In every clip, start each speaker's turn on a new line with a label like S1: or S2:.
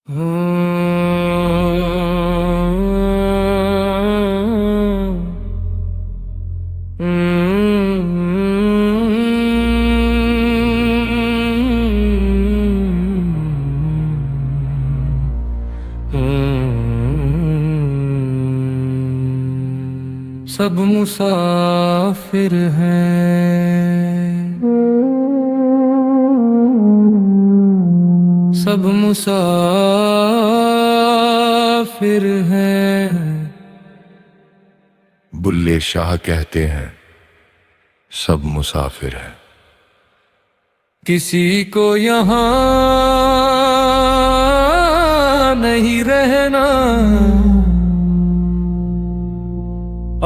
S1: सब मुसाफिर हैं, सब मुसाफिर हैं।
S2: बुल्ले शाह कहते हैं सब मुसाफिर हैं।
S1: किसी को यहाँ नहीं रहना,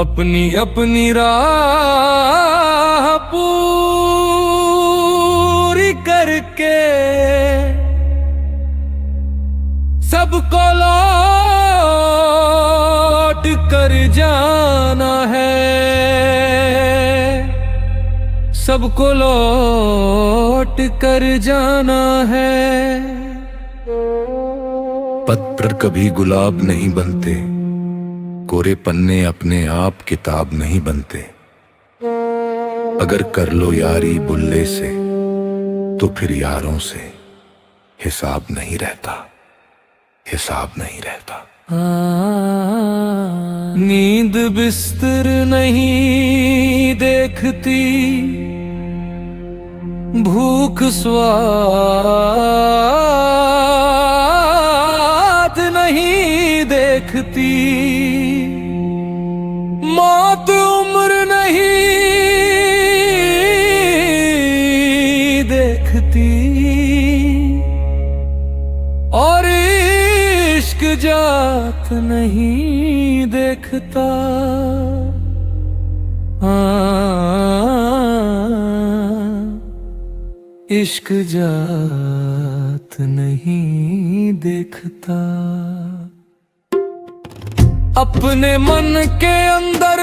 S1: अपनी अपनी राह पूरी करके सबको लौट कर जाना है, सबको लौट कर जाना है।
S2: पत्र कभी गुलाब नहीं बनते, कोरे पन्ने अपने आप किताब नहीं बनते। अगर कर लो यारी बुल्ले से तो फिर यारों से हिसाब नहीं रहता, हिसाब नहीं रहता।
S1: नींद बिस्तर नहीं देखती, भूख स्वाद नहीं देखती, मौत उम्र नहीं देखती, और इश्क जात नहीं देखता। इश्क जात नहीं देखता। अपने मन के अंदर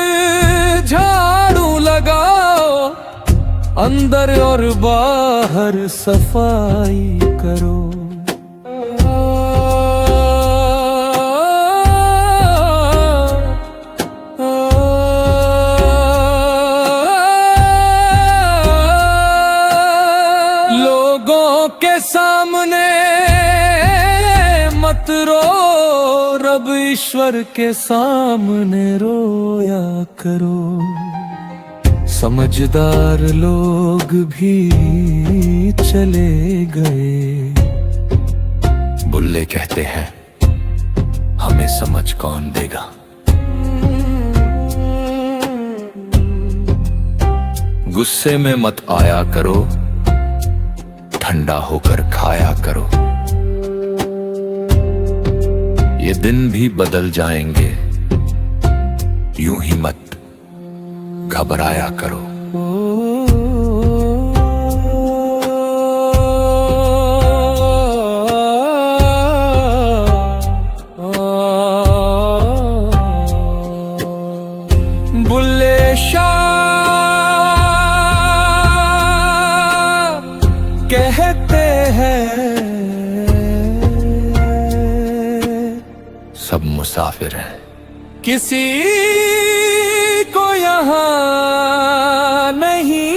S1: झाड़ू लगाओ, अंदर और बाहर सफाई करो। लोगों के सामने मत रो, रब ईश्वर के सामने रोया करो। समझदार लोग भी चले गए,
S2: बुल्ले कहते हैं हमें समझ कौन देगा। गुस्से में मत आया करो, ठंडा होकर खाया करो। ये दिन भी बदल जाएंगे, यूं ही मत घबराया करो।
S1: बुल्ले शाह कहते हैं
S2: सब मुसाफिर हैं।
S1: किसी को यहाँ नहीं